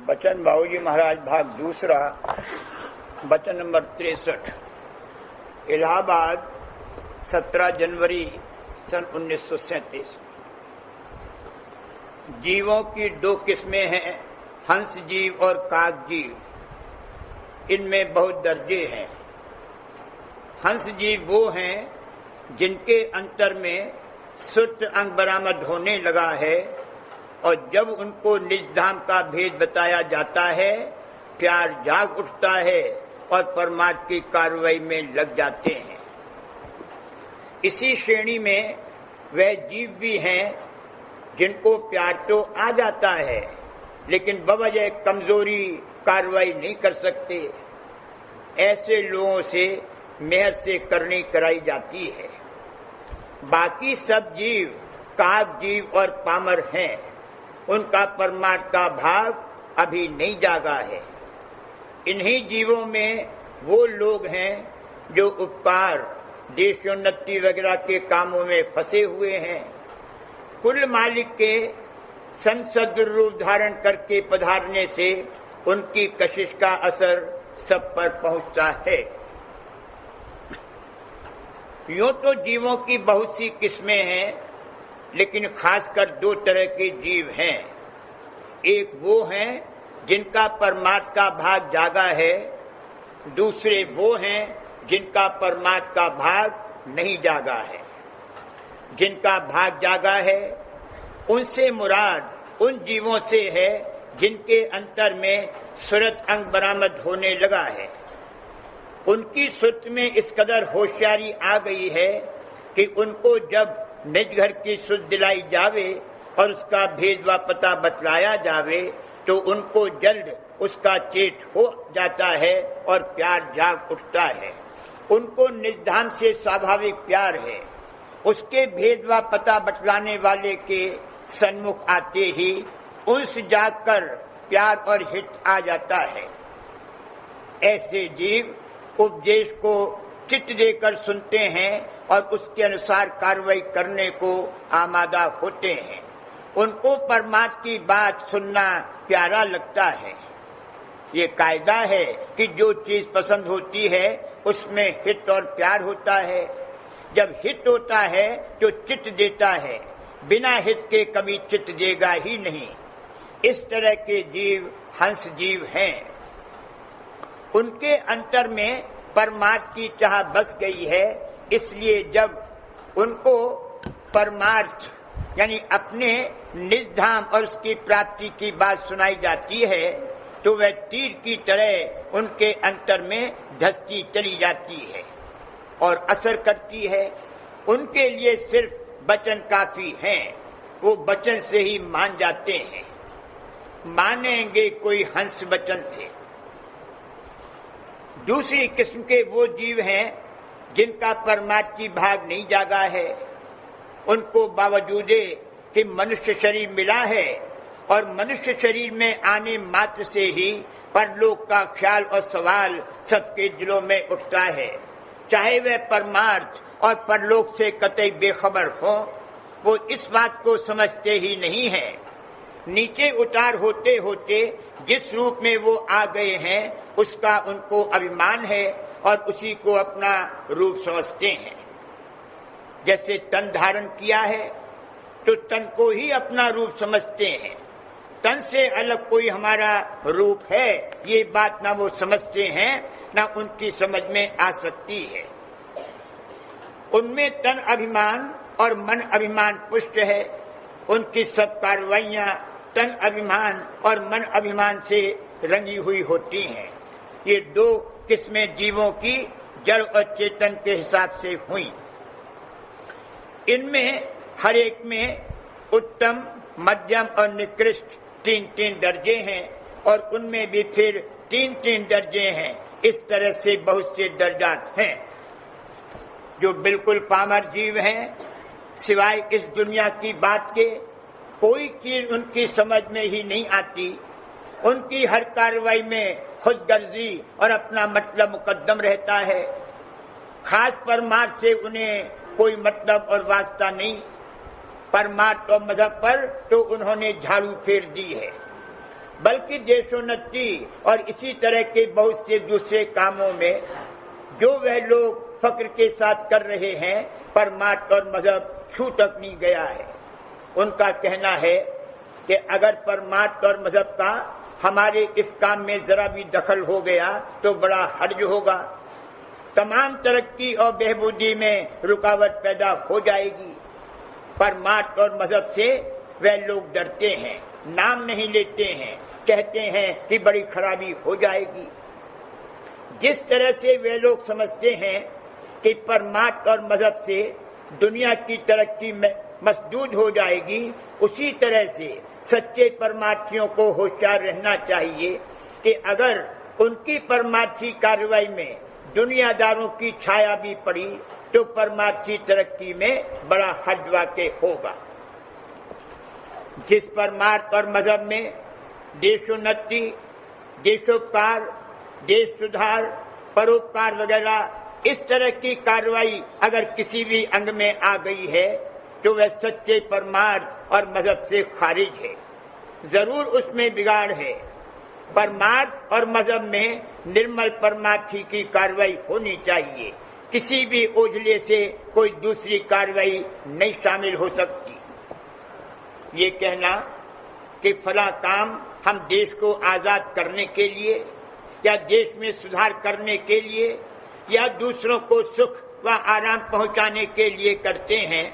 बचन बाबूजी महाराज भाग दूसरा, वचन नंबर 63। इलाहाबाद 17 जनवरी सन 1937। जीवों की दो किस्में हैं, हंस जीव और काक जीव। इनमें बहुत दर्जे हैं। हंस जीव वो हैं जिनके अंतर में सुत अंग बरामद होने लगा है और जब उनको निज धाम का भेद बताया जाता है, प्यार जाग उठता है और परमार्थ की कार्रवाई में लग जाते हैं। इसी श्रेणी में वह जीव भी हैं जिनको प्यार तो आ जाता है लेकिन बवजह कमजोरी कार्रवाई नहीं कर सकते। ऐसे लोगों से मेहर से करनी कराई जाती है। बाकी सब जीव काक जीव और पामर हैं। उनका परमार्थ का भाग अभी नहीं जागा है। इन्हीं जीवों में वो लोग हैं जो उपकार, देशोन्नति वगैरह के कामों में फंसे हुए हैं। कुल मालिक के संसद रूप धारण करके पधारने से उनकी कशिश का असर सब पर पहुंचता है। यूं तो जीवों की बहुत सी किस्में हैं, लेकिन खासकर दो तरह के जीव हैं। एक वो हैं जिनका परमार्थ का भाग जागा है, दूसरे वो हैं जिनका परमार्थ का भाग नहीं जागा है। जिनका भाग जागा है उनसे मुराद उन जीवों से है जिनके अंतर में सुरत अंग बरामद होने लगा है। उनकी सुरत में इस कदर होशियारी आ गई है कि उनको जब निज घर की सुध दिलाई जावे और उसका भेद व पता बतलाया जावे तो उनको जल्द उसका चेत हो जाता है और प्यार जाग उठता है। उनको निधान से स्वाभाविक प्यार है। उसके भेद व पता बतलाने वाले के सन्मुख आते ही उनसे जागकर प्यार और हित आ जाता है। ऐसे जीव उपदेश को चित्त देकर सुनते हैं और उसके अनुसार कार्रवाई करने को आमादा होते हैं। उनको परमात्मा की बात सुनना प्यारा लगता है। ये कायदा है कि जो चीज पसंद होती है उसमें हित और प्यार होता है। जब हित होता है तो चित्त देता है, बिना हित के कभी चित्त देगा ही नहीं। इस तरह के जीव हंस जीव हैं। उनके अंतर में परमार्थ की चाह बस गई है, इसलिए जब उनको परमार्थ यानी अपने निज धाम और उसकी प्राप्ति की बात सुनाई जाती है तो वह तीर की तरह उनके अंतर में धसती चली जाती है और असर करती है। उनके लिए सिर्फ वचन काफी हैं। वो वचन से ही मान जाते हैं। मानेंगे कोई हंस वचन से। दूसरी किस्म के वो जीव हैं जिनका परमार्थ की भाग नहीं जागा है। उनको बावजूद कि मनुष्य शरीर मिला है और मनुष्य शरीर में आने मात्र से ही परलोक का ख्याल और सवाल सबके दिलों में उठता है। चाहे वह परमार्थ और परलोक से कतई बेखबर हो, वो इस बात को समझते ही नहीं है। नीचे उतार होते होते जिस रूप में वो आ गए हैं उसका उनको अभिमान है और उसी को अपना रूप समझते हैं। जैसे तन धारण किया है तो तन को ही अपना रूप समझते हैं। तन से अलग कोई हमारा रूप है ये बात ना वो समझते हैं ना उनकी समझ में आ सकती है। उनमें तन अभिमान और मन अभिमान पुष्ट है। उनकी सब कार्रवाइयां तन अभिमान और मन अभिमान से रंगी हुई होती हैं। ये दो किस्में जीवों की जड़ और चेतन के हिसाब से हुई। इनमें हर एक में उत्तम, मध्यम और निकृष्ट 3-3 दर्जे हैं और उनमें भी फिर 3-3 दर्जे हैं। इस तरह से बहुत से दर्जात हैं। जो बिल्कुल पामर जीव हैं, सिवाय इस दुनिया की बात के कोई चीज उनकी समझ में ही नहीं आती। उनकी हर कार्रवाई में खुदगर्जी और अपना मतलब मुकद्दम रहता है। खास परमार्थ से उन्हें कोई मतलब और वास्ता नहीं। परमार्थ और मजहब पर तो उन्होंने झाड़ू फेर दी है। बल्कि देशोन्नति और इसी तरह के बहुत से दूसरे कामों में जो वह लोग फक्र के साथ कर रहे हैं, परमार्थ और मजहब छू तक नहीं गया है। उनका कहना है कि अगर परमार्थ और मजहब का हमारे इस काम में जरा भी दखल हो गया तो बड़ा हर्ज होगा, तमाम तरक्की और बेहबूदी में रुकावट पैदा हो जाएगी। परमार्थ और मजहब से वह लोग डरते हैं, नाम नहीं लेते हैं, कहते हैं कि बड़ी खराबी हो जाएगी। जिस तरह से वे लोग समझते हैं कि परमार्थ और मजहब से दुनिया की तरक्की में मसदूद हो जाएगी, उसी तरह से सच्चे परमार्थियों को होशियार रहना चाहिए कि अगर उनकी परमार्थी कार्रवाई में दुनियादारों की छाया भी पड़ी तो परमार्थी तरक्की में बड़ा हर्ज वाक़ होगा। जिस परमार्थ और मजहब में देशोन्नति, देशोपकार, देश सुधार, परोपकार वगैरह इस तरह की कार्रवाई अगर किसी भी अंग में आ गई है तो वह सच्चे परमार्थ और मजहब से खारिज है, जरूर उसमें बिगाड़ है। परमार्थ और मजहब में निर्मल परमार्थी की कार्रवाई होनी चाहिए, किसी भी ओझले से कोई दूसरी कार्रवाई नहीं शामिल हो सकती। ये कहना कि फला काम हम देश को आजाद करने के लिए या देश में सुधार करने के लिए या दूसरों को सुख व आराम पहुंचाने के लिए करते हैं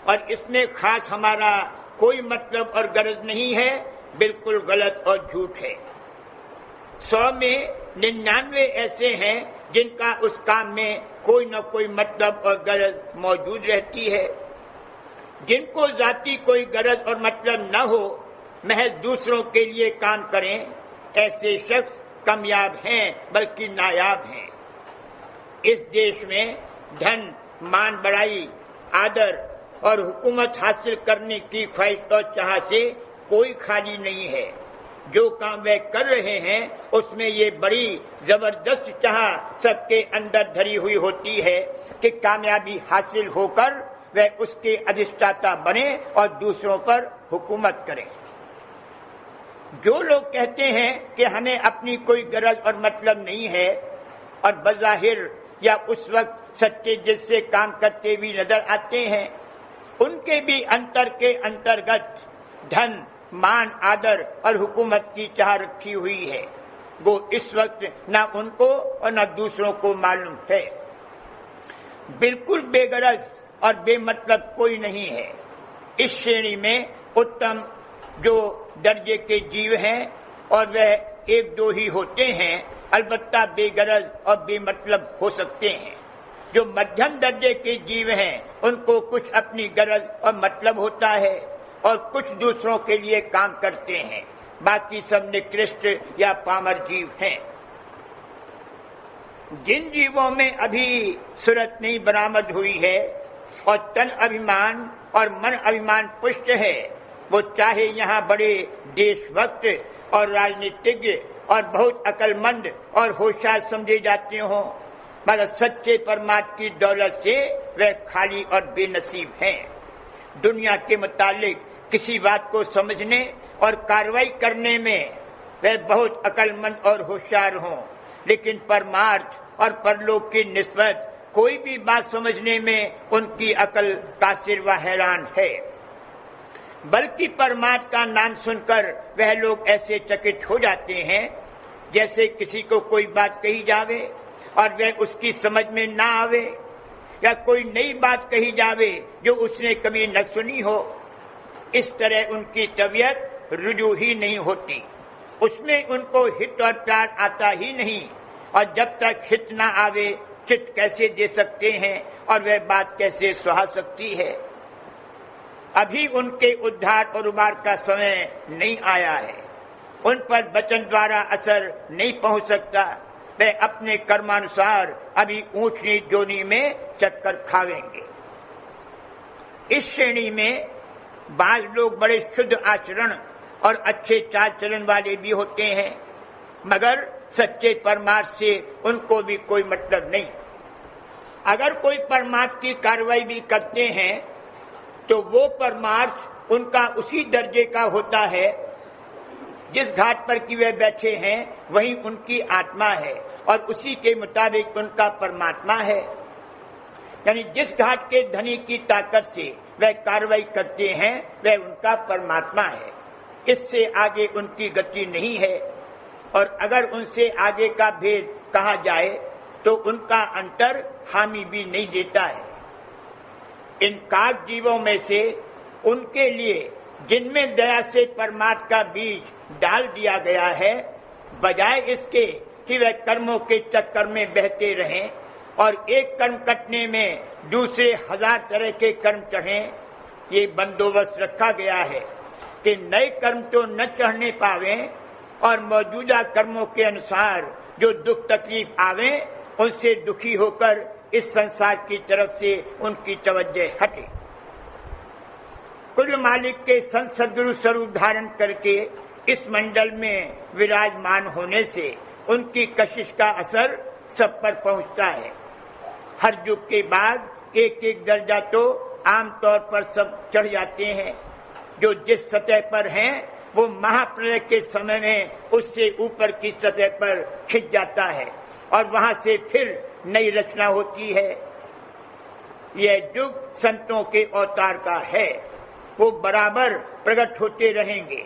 और इसमें खास हमारा कोई मतलब और गरज नहीं है, बिल्कुल गलत और झूठ है। 100 में 99 ऐसे हैं जिनका उस काम में कोई न कोई मतलब और गरज मौजूद रहती है। जिनको जाती कोई गरज और मतलब न हो, महज दूसरों के लिए काम करें, ऐसे शख्स कामयाब हैं बल्कि नायाब हैं। इस देश में धन, मान, बड़ाई, आदर और हुकूमत हासिल करने की ख्वाहिश और चाह से कोई खाली नहीं है। जो काम वे कर रहे हैं उसमें ये बड़ी जबरदस्त चाह सबके अंदर धरी हुई होती है कि कामयाबी हासिल होकर वह उसके अधिष्ठाता बने और दूसरों पर हुकूमत करें। जो लोग कहते हैं कि हमें अपनी कोई गरज और मतलब नहीं है और बज़ाहिर या उस वक्त सच्चे दिल से काम करते भी नजर आते हैं, उनके भी अंतर के अंतर्गत धन, मान, आदर और हुकूमत की चाह रखी हुई है। वो इस वक्त न उनको और न दूसरों को मालूम है। बिल्कुल बेगरज और बेमतलब कोई नहीं है। इस श्रेणी में उत्तम जो दर्जे के जीव हैं और वह एक दो ही होते हैं, अलबत्ता बेगरज और बेमतलब हो सकते हैं। जो मध्यम दर्जे के जीव हैं उनको कुछ अपनी गरज और मतलब होता है और कुछ दूसरों के लिए काम करते हैं, बाकी सब निकृष्ट या पामर जीव हैं। जिन जीवों में अभी सूरत नहीं बरामद हुई है और तन अभिमान और मन अभिमान पुष्ट है, वो चाहे यहाँ बड़े देशभक्त और राजनीतिज्ञ और बहुत अकलमंद और होशियार समझे जाते हों, मगर सच्चे परमात्मा की दौलत से वे खाली और बेनसीब हैं। दुनिया के मुतालिक किसी बात को समझने और कार्रवाई करने में वे बहुत अकलमंद और होशियार हों, लेकिन परमार्थ और परलोक की निस्बत कोई भी बात समझने में उनकी अकल कासिर व हैरान है। बल्कि परमार्थ का नाम सुनकर वह लोग ऐसे चकित हो जाते हैं जैसे किसी को कोई बात कही जावे और वह उसकी समझ में ना आवे, या कोई नई बात कही जावे जो उसने कभी न सुनी हो। इस तरह उनकी तबीयत रुजू ही नहीं होती, उसमें उनको हित और प्यार आता ही नहीं, और जब तक हित ना आवे चित कैसे दे सकते हैं और वह बात कैसे सुहा सकती है। अभी उनके उद्धार और उबार का समय नहीं आया है, उन पर वचन द्वारा असर नहीं पहुंच सकता। वे अपने कर्मानुसार अभी ऊंच नीच जोनी में चक्कर खावेंगे। इस श्रेणी में बाज लोग बड़े शुद्ध आचरण और अच्छे चाल चलन वाले भी होते हैं, मगर सच्चे परमार्थ से उनको भी कोई मतलब नहीं। अगर कोई परमार्थ की कार्रवाई भी करते हैं तो वो परमार्थ उनका उसी दर्जे का होता है जिस घाट पर कि वे बैठे हैं वही उनकी आत्मा है और उसी के मुताबिक उनका परमात्मा है। यानी जिस घाट के धनी की ताकत से वह कार्रवाई करते हैं वह उनका परमात्मा है, इससे आगे उनकी गति नहीं है। और अगर उनसे आगे का भेद कहा जाए तो उनका अंतर हामी भी नहीं देता है। इन काक जीवों में से उनके लिए जिनमें दया से परमात्मा का बीज डाल दिया गया है, बजाय इसके कि वे कर्मों के चक्कर में बहते रहें और एक कर्म कटने में दूसरे 1000 तरह के कर्म चढ़ें, ये बंदोबस्त रखा गया है कि नए कर्म तो न चढ़ने पावे और मौजूदा कर्मों के अनुसार जो दुख तकलीफ आवे उनसे दुखी होकर इस संसार की तरफ से उनकी तवज्जो हटे। कुल मालिक के संत सद्गुरु स्वरूप धारण करके इस मंडल में विराजमान होने से उनकी कशिश का असर सब पर पहुंचता है। हर युग के बाद एक एक दर्जा तो आमतौर पर सब चढ़ जाते हैं। जो जिस सतह पर हैं वो महाप्रलय के समय में उससे ऊपर की सतह पर खिंच जाता है और वहां से फिर नई रचना होती है। यह युग संतों के अवतार का है, वो बराबर प्रकट होते रहेंगे।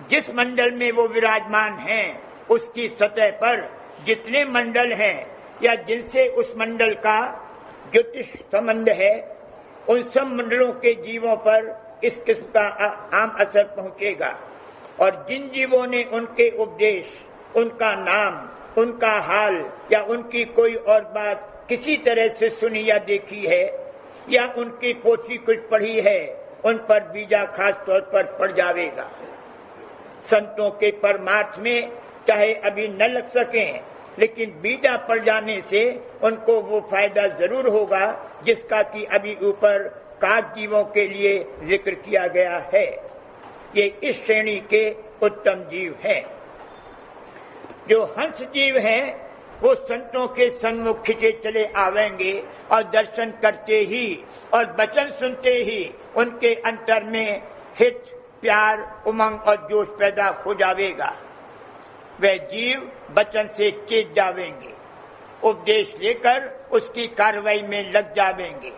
जिस मंडल में वो विराजमान हैं उसकी सतह पर जितने मंडल हैं या जिनसे उस मंडल का ज्योतिष संबंध है उन सब मंडलों के जीवों पर इस किस्म का आम असर पहुंचेगा। और जिन जीवों ने उनके उपदेश, उनका नाम, उनका हाल या उनकी कोई और बात किसी तरह से सुनी या देखी है या उनकी पोथी कुछ पढ़ी है, उन पर बीजा खास तौर पर पड़ जाएगा। संतों के परमार्थ में चाहे अभी न लग सके लेकिन बीजा पड़ जाने से उनको वो फायदा जरूर होगा जिसका कि अभी ऊपर काक जीवों के लिए जिक्र किया गया है। ये इस श्रेणी के उत्तम जीव हैं। जो हंस जीव हैं वो संतों के सन्मुख खिंचे चले आवेंगे और दर्शन करते ही और वचन सुनते ही उनके अंतर में हित, प्यार, उमंग और जोश पैदा हो जाएगा। वह जीव वचन से चेत जावेंगे, उपदेश लेकर उसकी कार्रवाई में लग जावेंगे।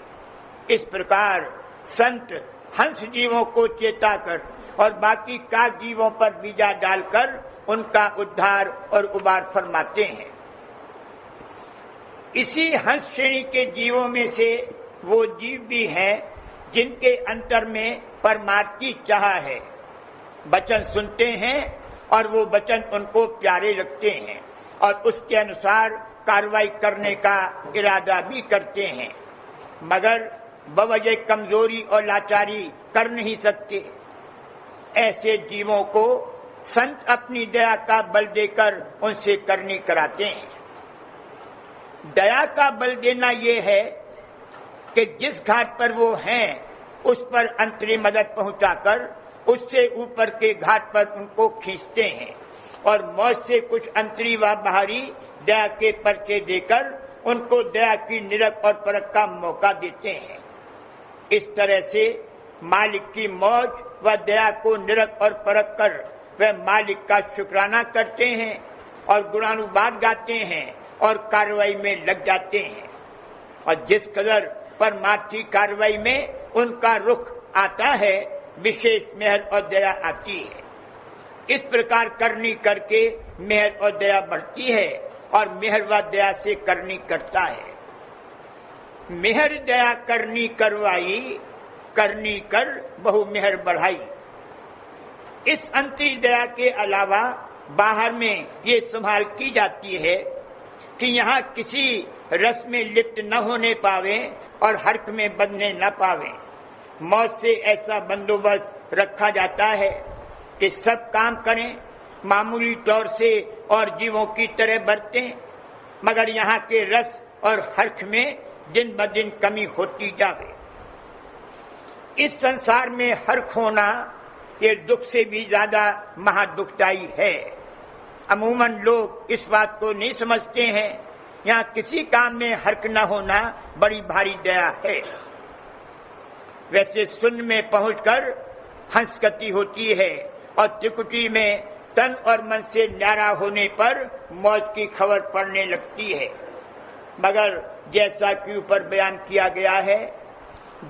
इस प्रकार संत हंस जीवों को चेताकर और बाकी काक जीवों पर बीजा डालकर उनका उद्धार और उबार फरमाते हैं। इसी हंस श्रेणी के जीवों में से वो जीव भी हैं जिनके अंतर में परमात्मा की चाह है। वचन सुनते हैं और वो वचन उनको प्यारे लगते हैं और उसके अनुसार कार्रवाई करने का इरादा भी करते हैं, मगर बवजह कमजोरी और लाचारी कर नहीं सकते। ऐसे जीवों को संत अपनी दया का बल देकर उनसे करनी कराते हैं। दया का बल देना ये है कि जिस घाट पर वो हैं उस पर अंतरी मदद पहुंचाकर उससे ऊपर के घाट पर उनको खींचते हैं और मौज से कुछ अंतरी व बाहरी दया के पर्चे देकर उनको दया की निरख और परख का मौका देते हैं। इस तरह से मालिक की मौज व दया को निरख और परख कर वह मालिक का शुक्राना करते हैं और गुणानुवाद गाते हैं और कार्रवाई में लग जाते हैं। और जिस कदर परमार्थी कार्रवाई में उनका रुख आता है विशेष मेहर और दया आती है। इस प्रकार करनी करके मेहर और दया बढ़ती है और मेहर व दया से करनी करता है। मेहर दया करनी करवाई, करनी कर बहु मेहर बढ़ाई। इस अंतरी दया के अलावा बाहर में ये संभाल की जाती है कि यहाँ किसी रस में लिप्त न होने पावे और हर्क में बंधने न पावे। मौत से ऐसा बंदोबस्त रखा जाता है कि सब काम करें, मामूली तौर से और जीवों की तरह बरतें, मगर यहाँ के रस और हर्क में दिन ब दिन कमी होती जावे। इस संसार में हर्क होना ये दुख से भी ज्यादा महादुखदायी है। अमूमन लोग इस बात को नहीं समझते हैं। यहाँ किसी काम में हर्क न होना बड़ी भारी दया है। वैसे शून्य में पहुंचकर हंसगति होती है और त्रिकुटी में तन और मन से न्यारा होने पर मौत की खबर पड़ने लगती है। मगर जैसा कि ऊपर बयान किया गया है,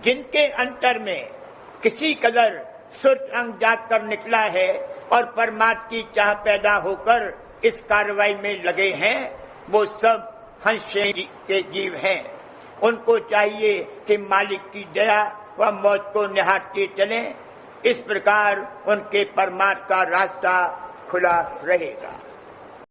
जिनके अंतर में किसी कदर सुर्ख अंग जाग कर निकला है और परमात्मा की चाह पैदा होकर इस कार्रवाई में लगे हैं, वो सब हंस के जीव हैं। उनको चाहिए कि मालिक की दया व मौत को निहारते चलें। इस प्रकार उनके परमात्मा का रास्ता खुला रहेगा।